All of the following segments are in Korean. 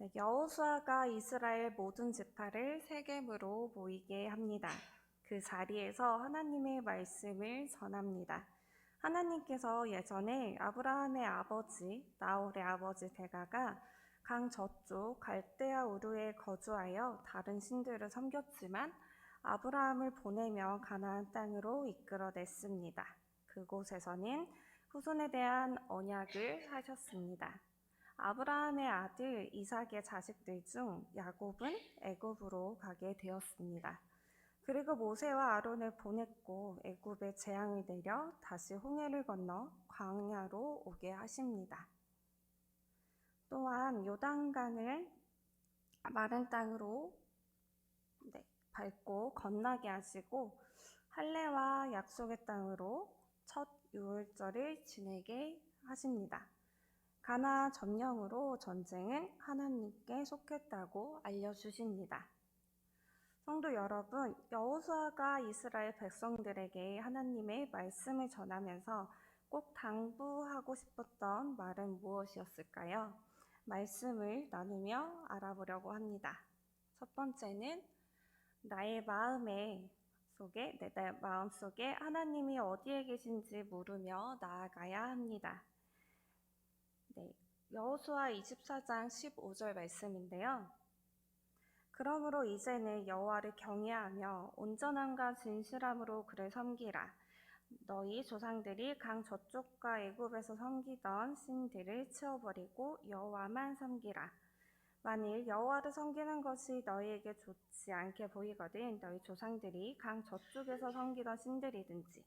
네, 여호수아가 이스라엘 모든 지파를 세겜으로 모이게 합니다. 그 자리에서 하나님의 말씀을 전합니다. 하나님께서 예전에 아브라함의 아버지 나홀의 아버지 데가가 강 저쪽 갈대아 우르에 거주하여 다른 신들을 섬겼지만 아브라함을 보내며 가나안 땅으로 이끌어냈습니다. 그곳에서는 후손에 대한 언약을 하셨습니다. 아브라함의 아들 이삭의 자식들 중 야곱은 애굽으로 가게 되었습니다. 그리고 모세와 아론을 보냈고 애굽에 재앙을 내려 다시 홍해를 건너 광야로 오게 하십니다. 또한 요단강을 마른 땅으로 밟고 건너게 하시고 할례와 약속의 땅으로 첫 유월절을 지내게 하십니다. 가나안 점령으로 전쟁은 하나님께 속했다고 알려주십니다. 성도 여러분, 여호수아가 이스라엘 백성들에게 하나님의 말씀을 전하면서 꼭 당부하고 싶었던 말은 무엇이었을까요? 말씀을 나누며 알아보려고 합니다. 첫 번째는 나의 마음 속에 하나님이 어디에 계신지 물으며 나아가야 합니다. 네, 여호수아 24장 15절 말씀인데요. 그러므로 이제는 여호와를 경외하며 온전함과 진실함으로 그를 섬기라. 너희 조상들이 강 저쪽과 애굽에서 섬기던 신들을 치워버리고 여호와만 섬기라. 만일 여호와를 섬기는 것이 너희에게 좋지 않게 보이거든 너희 조상들이 강 저쪽에서 섬기던 신들이든지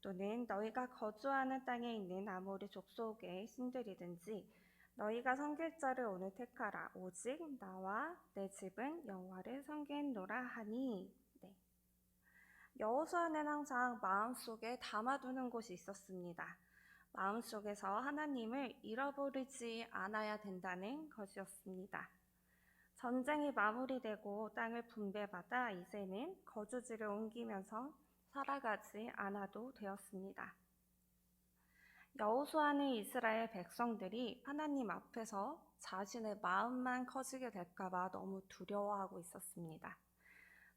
또는 너희가 거주하는 땅에 있는 아모리 족속의 신들이든지 너희가 섬길 자를 오늘 택하라. 오직 나와 내 집은 여호와를 섬기노라 하니. 네. 여호수아는 항상 마음속에 담아두는 곳이 있었습니다. 마음속에서 하나님을 잃어버리지 않아야 된다는 것이었습니다. 전쟁이 마무리되고 땅을 분배받아 이제는 거주지를 옮기면서 살아가지 않아도 되었습니다. 여호수아는 이스라엘 백성들이 하나님 앞에서 자신의 마음만 커지게 될까봐 너무 두려워하고 있었습니다.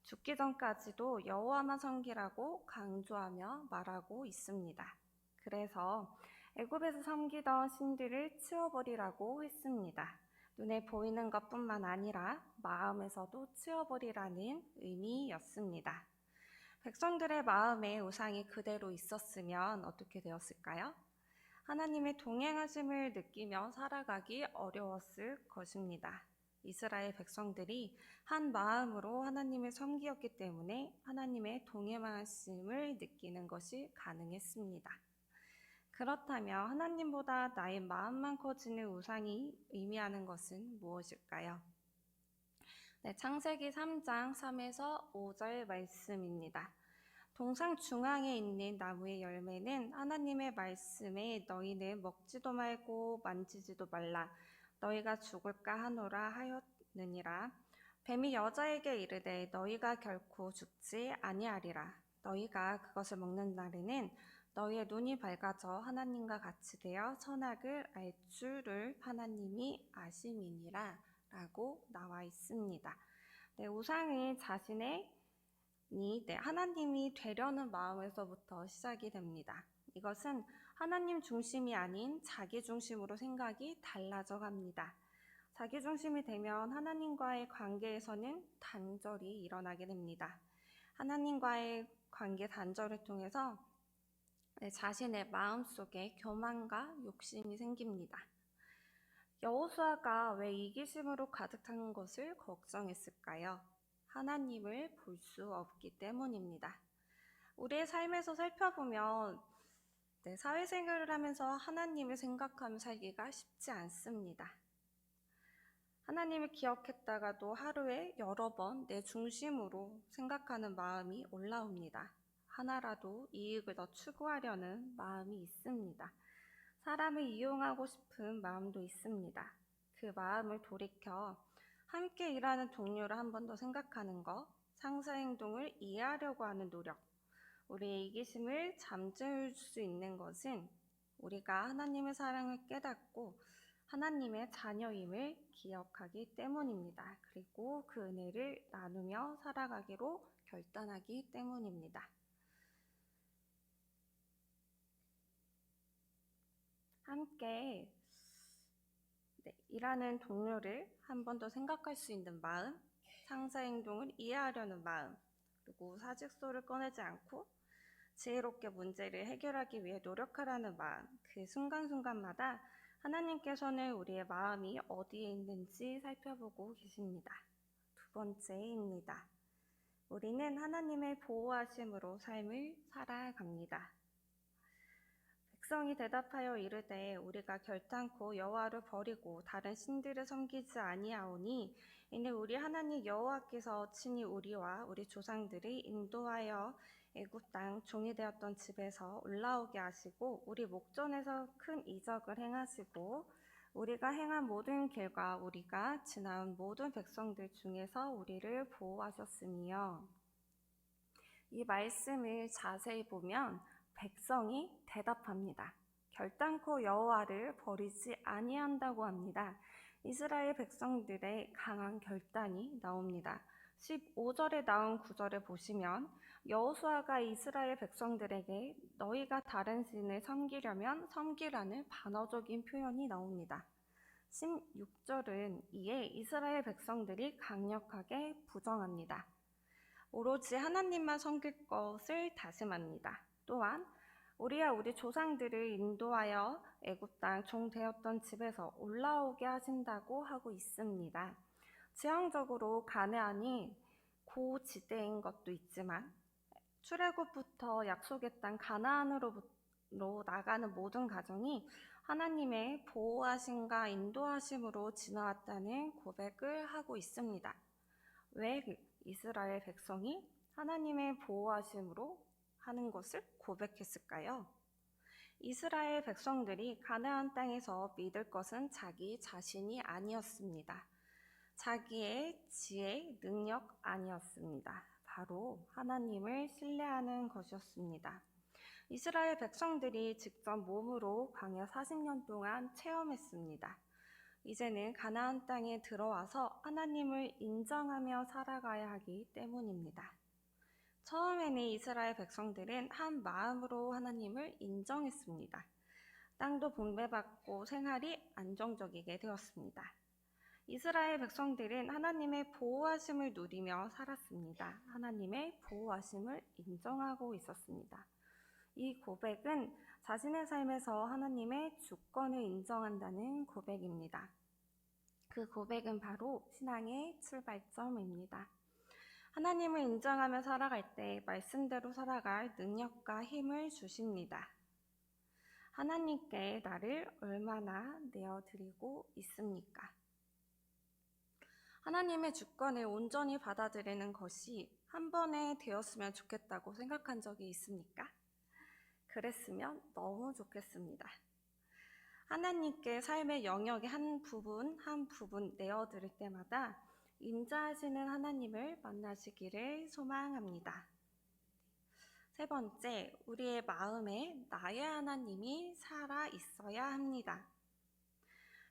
죽기 전까지도 여호와만 섬기라고 강조하며 말하고 있습니다. 그래서 애굽에서 섬기던 신들을 치워버리라고 했습니다. 눈에 보이는 것뿐만 아니라 마음에서도 치워버리라는 의미였습니다. 백성들의 마음에 우상이 그대로 있었으면 어떻게 되었을까요? 하나님의 동행하심을 느끼며 살아가기 어려웠을 것입니다. 이스라엘 백성들이 한 마음으로 하나님을 섬기었기 때문에 하나님의 동행하심을 느끼는 것이 가능했습니다. 그렇다면 하나님보다 나의 마음만 커지는 우상이 의미하는 것은 무엇일까요? 네, 창세기 3장 3에서 5절 말씀입니다. 동상 중앙에 있는 나무의 열매는 하나님의 말씀에 너희는 먹지도 말고 만지지도 말라 너희가 죽을까 하노라 하였느니라. 뱀이 여자에게 이르되 너희가 결코 죽지 아니하리라. 너희가 그것을 먹는 날에는 너희의 눈이 밝아져 하나님과 같이 되어 선악을 알 줄을 하나님이 아심이니라 라고 나와 있습니다. 네, 우상은 하나님이 되려는 마음에서부터 시작이 됩니다. 이것은 하나님 중심이 아닌 자기 중심으로 생각이 달라져 갑니다. 자기 중심이 되면 하나님과의 관계에서는 단절이 일어나게 됩니다. 하나님과의 관계 단절을 통해서 자신의 마음속에 교만과 욕심이 생깁니다. 여호수아가 왜 이기심으로 가득 찬 것을 걱정했을까요? 하나님을 볼 수 없기 때문입니다. 우리의 삶에서 살펴보면 사회생활을 하면서 하나님을 생각하며 살기가 쉽지 않습니다. 하나님을 기억했다가도 하루에 여러 번 내 중심으로 생각하는 마음이 올라옵니다. 하나라도 이익을 더 추구하려는 마음이 있습니다. 사람을 이용하고 싶은 마음도 있습니다. 그 마음을 돌이켜 함께 일하는 동료를 한 번 더 생각하는 것, 상사 행동을 이해하려고 하는 노력, 우리의 이기심을 잠재울 수 있는 것은 우리가 하나님의 사랑을 깨닫고 하나님의 자녀임을 기억하기 때문입니다. 그리고 그 은혜를 나누며 살아가기로 결단하기 때문입니다. 함께 일하는 동료를 한 번 더 생각할 수 있는 마음, 상사 행동을 이해하려는 마음, 그리고 사직서를 꺼내지 않고 지혜롭게 문제를 해결하기 위해 노력하라는 마음, 그 순간순간마다 하나님께서는 우리의 마음이 어디에 있는지 살펴보고 계십니다. 두 번째입니다. 우리는 하나님의 보호하심으로 삶을 살아갑니다. 백성이 대답하여 이르되 우리가 결단코 여호와를 버리고 다른 신들을 섬기지 아니하오니 이는 우리 하나님 여호와께서 친히 우리와 우리 조상들을 인도하여 애굽 땅 종이 되었던 집에서 올라오게 하시고 우리 목전에서 큰 이적을 행하시고 우리가 행한 모든 길과 우리가 지나온 모든 백성들 중에서 우리를 보호하셨으며. 이 말씀을 자세히 보면 백성이 대답합니다. 결단코 여호와를 버리지 아니한다고 합니다. 이스라엘 백성들의 강한 결단이 나옵니다. 15절에 나온 구절을 보시면 여호수아가 이스라엘 백성들에게 너희가 다른 신을 섬기려면 섬기라는 반어적인 표현이 나옵니다. 16절은 이에 이스라엘 백성들이 강력하게 부정합니다. 오로지 하나님만 섬길 것을 다짐합니다. 또한 우리와 우리 조상들을 인도하여 애굽 땅 종 되었던 집에서 올라오게 하신다고 하고 있습니다. 지형적으로 가나안이 고지대인 것도 있지만 출애굽부터 약속의 땅 가나안으로 나가는 모든 과정이 하나님의 보호하심과 인도하심으로 지나왔다는 고백을 하고 있습니다. 왜 이스라엘 백성이 하나님의 보호하심으로 하는 것을 고백했을까요? 이스라엘 백성들이 가나안 땅에서 믿을 것은 자기 자신이 아니었습니다. 자기의 지혜, 능력 아니었습니다. 바로 하나님을 신뢰하는 것이었습니다. 이스라엘 백성들이 직접 몸으로 광야 40년 동안 체험했습니다. 이제는 가나안 땅에 들어와서 하나님을 인정하며 살아가야 하기 때문입니다. 처음에는 이스라엘 백성들은 한 마음으로 하나님을 인정했습니다. 땅도 분배받고 생활이 안정적이게 되었습니다. 이스라엘 백성들은 하나님의 보호하심을 누리며 살았습니다. 하나님의 보호하심을 인정하고 있었습니다. 이 고백은 자신의 삶에서 하나님의 주권을 인정한다는 고백입니다. 그 고백은 바로 신앙의 출발점입니다. 하나님을 인정하며 살아갈 때 말씀대로 살아갈 능력과 힘을 주십니다. 하나님께 나를 얼마나 내어드리고 있습니까? 하나님의 주권을 온전히 받아들이는 것이 한 번에 되었으면 좋겠다고 생각한 적이 있습니까? 그랬으면 너무 좋겠습니다. 하나님께 삶의 영역의 한 부분 내어드릴 때마다 임자하시는 하나님을 만나시기를 소망합니다. 세 번째, 우리의 마음에 나의 하나님이 살아 있어야 합니다.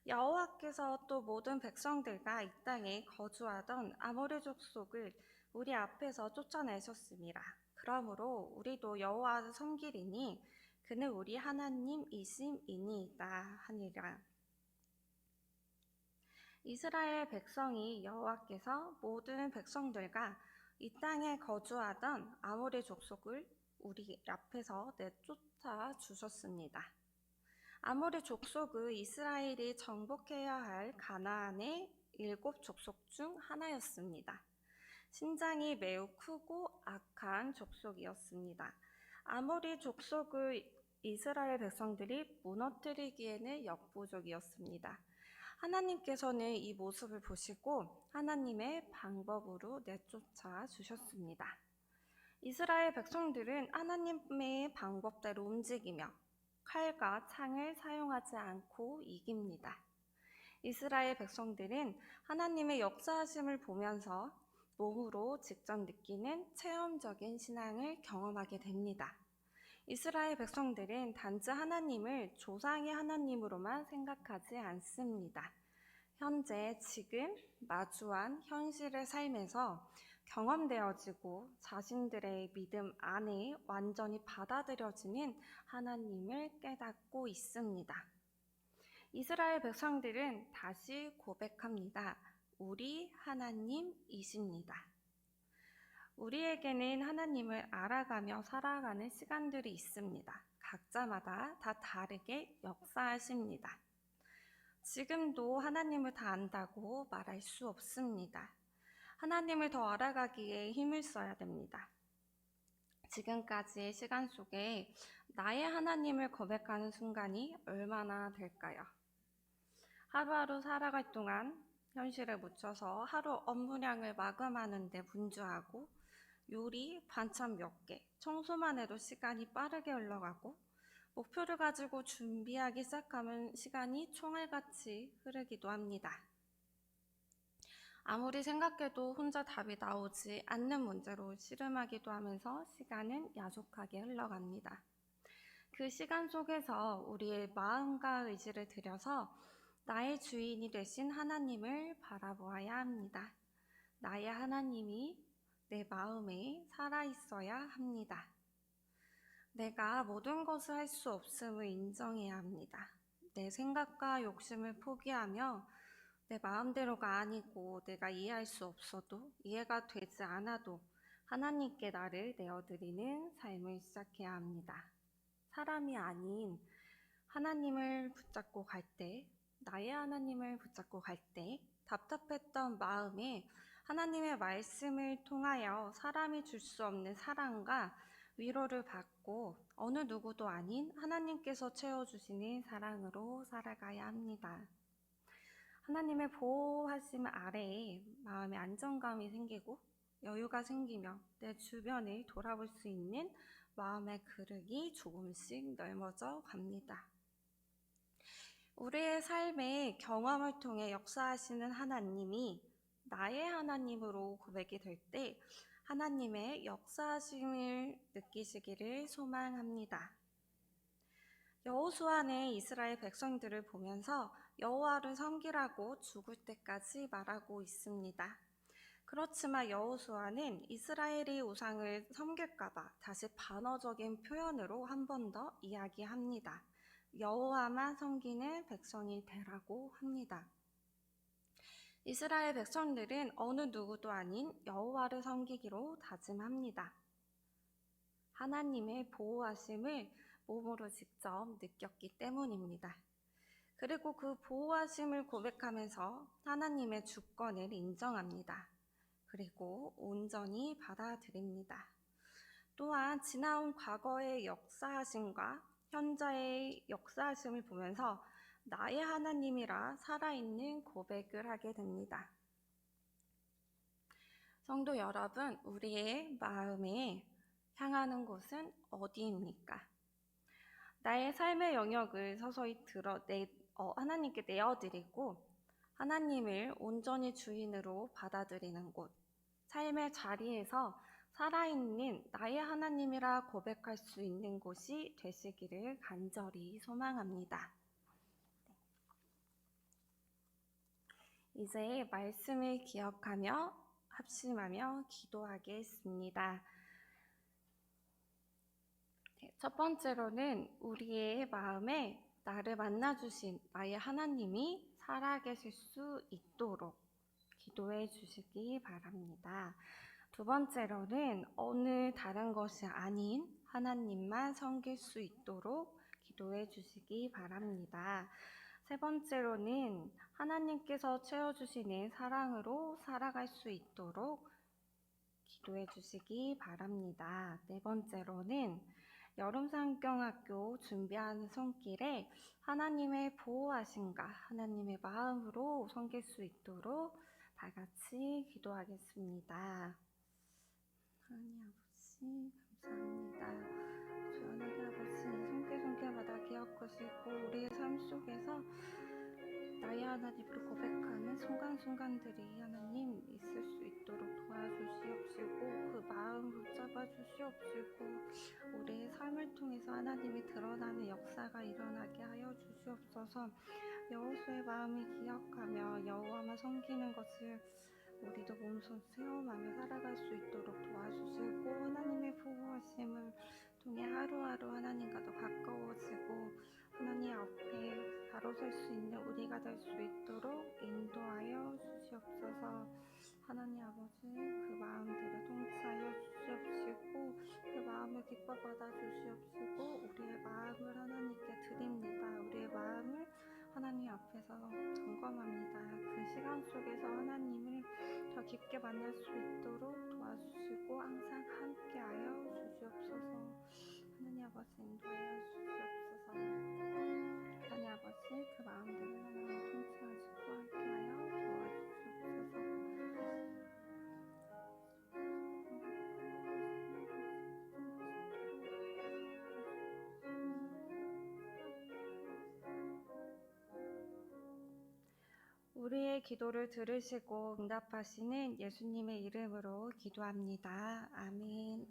여호와께서 또 모든 백성들과 이 땅에 거주하던 아모리 족속을 우리 앞에서 쫓아내셨습니다. 그러므로 우리도 여호와를 섬기리니 그는 우리 하나님이심이니이다 하니라. 이스라엘 백성이 여호와께서 모든 백성들과 이 땅에 거주하던 아모리 족속을 우리 앞에서 내쫓아 주셨습니다. 아모리 족속은 이스라엘이 정복해야 할 가나안의 7 족속 중 하나였습니다. 신장이 매우 크고 악한 족속이었습니다. 아모리 족속을 이스라엘 백성들이 무너뜨리기에는 역부족이었습니다. 하나님께서는 이 모습을 보시고 하나님의 방법으로 내쫓아 주셨습니다. 이스라엘 백성들은 하나님의 방법대로 움직이며 칼과 창을 사용하지 않고 이깁니다. 이스라엘 백성들은 하나님의 역사하심을 보면서 몸으로 직접 느끼는 체험적인 신앙을 경험하게 됩니다. 이스라엘 백성들은 단지 하나님을 조상의 하나님으로만 생각하지 않습니다. 현재 지금 마주한 현실의 삶에서 경험되어지고 자신들의 믿음 안에 완전히 받아들여지는 하나님을 깨닫고 있습니다. 이스라엘 백성들은 다시 고백합니다. 우리 하나님이십니다. 우리에게는 하나님을 알아가며 살아가는 시간들이 있습니다. 각자마다 다 다르게 역사하십니다. 지금도 하나님을 다 안다고 말할 수 없습니다. 하나님을 더 알아가기에 힘을 써야 됩니다. 지금까지의 시간 속에 나의 하나님을 고백하는 순간이 얼마나 될까요? 하루하루 살아갈 동안 현실에 묻혀서 하루 업무량을 마감하는 데 분주하고 요리, 반찬 몇 개, 청소만 해도 시간이 빠르게 흘러가고 목표를 가지고 준비하기 시작하면 시간이 총알같이 흐르기도 합니다. 아무리 생각해도 혼자 답이 나오지 않는 문제로 씨름하기도 하면서 시간은 야속하게 흘러갑니다. 그 시간 속에서 우리의 마음과 의지를 들여서 나의 주인이 되신 하나님을 바라보아야 합니다. 나의 하나님이 내 마음에 살아있어야 합니다. 내가 모든 것을 할 수 없음을 인정해야 합니다. 내 생각과 욕심을 포기하며 내 마음대로가 아니고 내가 이해할 수 없어도 이해가 되지 않아도 하나님께 나를 내어드리는 삶을 시작해야 합니다. 사람이 아닌 하나님을 붙잡고 갈 때, 나의 하나님을 붙잡고 갈 때 답답했던 마음에 하나님의 말씀을 통하여 사람이 줄 수 없는 사랑과 위로를 받고 어느 누구도 아닌 하나님께서 채워주시는 사랑으로 살아가야 합니다. 하나님의 보호하심 아래에 마음의 안정감이 생기고 여유가 생기며 내 주변을 돌아볼 수 있는 마음의 그릇이 조금씩 넓어져 갑니다. 우리의 삶의 경험을 통해 역사하시는 하나님이 나의 하나님으로 고백이 될 때 하나님의 역사하심을 느끼시기를 소망합니다. 여호수아는 이스라엘 백성들을 보면서 여호와를 섬기라고 죽을 때까지 말하고 있습니다. 그렇지만 여호수아는 이스라엘의 우상을 섬길까봐 다시 반어적인 표현으로 한 번 더 이야기합니다. 여호와만 섬기는 백성이 되라고 합니다. 이스라엘 백성들은 어느 누구도 아닌 여호와를 섬기기로 다짐합니다. 하나님의 보호하심을 몸으로 직접 느꼈기 때문입니다. 그리고 그 보호하심을 고백하면서 하나님의 주권을 인정합니다. 그리고 온전히 받아들입니다. 또한 지나온 과거의 역사하심과 현재의 역사하심을 보면서 나의 하나님이라 살아있는 고백을 하게 됩니다. 성도 여러분, 우리의 마음에 향하는 곳은 어디입니까? 나의 삶의 영역을 서서히 하나님께 내어드리고 하나님을 온전히 주인으로 받아들이는 곳, 삶의 자리에서 살아있는 나의 하나님이라 고백할 수 있는 곳이 되시기를 간절히 소망합니다. 이제 말씀을 기억하며 합심하며 기도하겠습니다. 첫 번째로는 우리의 마음에 나를 만나주신 나의 하나님이 살아계실 수 있도록 기도해 주시기 바랍니다. 두 번째로는 어느 다른 것이 아닌 하나님만 섬길 수 있도록 기도해 주시기 바랍니다. 세 번째로는 하나님께서 채워주시는 사랑으로 살아갈 수 있도록 기도해 주시기 바랍니다. 네 번째로는 여름상경학교 준비하는 손길에 하나님의 보호하심과 하나님의 마음으로 섬길 수 있도록 다 같이 기도하겠습니다. 하나님 아버지 감사합니다. 주 하나님 아버지 손길손길마다 기억하시고 우리의 삶 속에서 나의 하나님으로 고백하는 순간순간들이 하나님 있을 수 있도록 도와주시옵시고 그 마음 마음 붙잡아 주시옵시고 우리의 삶을 통해서 하나님이 드러나는 역사가 일어나게 하여 주시옵소서. 여호수의 마음을 기억하며 여호와만 섬기는 것을 우리도 몸소 체험하며 살아갈 수 있도록 도와주시고 하나님의 보호하심을 통해 하루하루 하나님과 더 가까워지고 하나님 앞에 바로 설 수 있는 우리가 될 수 있도록 인도하여 주시옵소서. 하나님 아버지, 그 마음들을 통치하여 주시옵시고 그 마음을 기뻐 받아 주시옵시고 우리의 마음을 하나님께 드립니다. 우리의 마음을 하나님 앞에서 점검합니다. 그 시간 속에서 하나님을 더 깊게 만날 수 있도록 도와주시고 항상 함께하여 주시옵소서. 하나님 아버지 인도하여 주시옵소서. 하나님 아버지 그 마음들을 하나님 통치하시고 함께하여 도와주시옵소서. 우리의 기도를 들으시고 응답하시는 예수님의 이름으로 기도합니다. 아멘.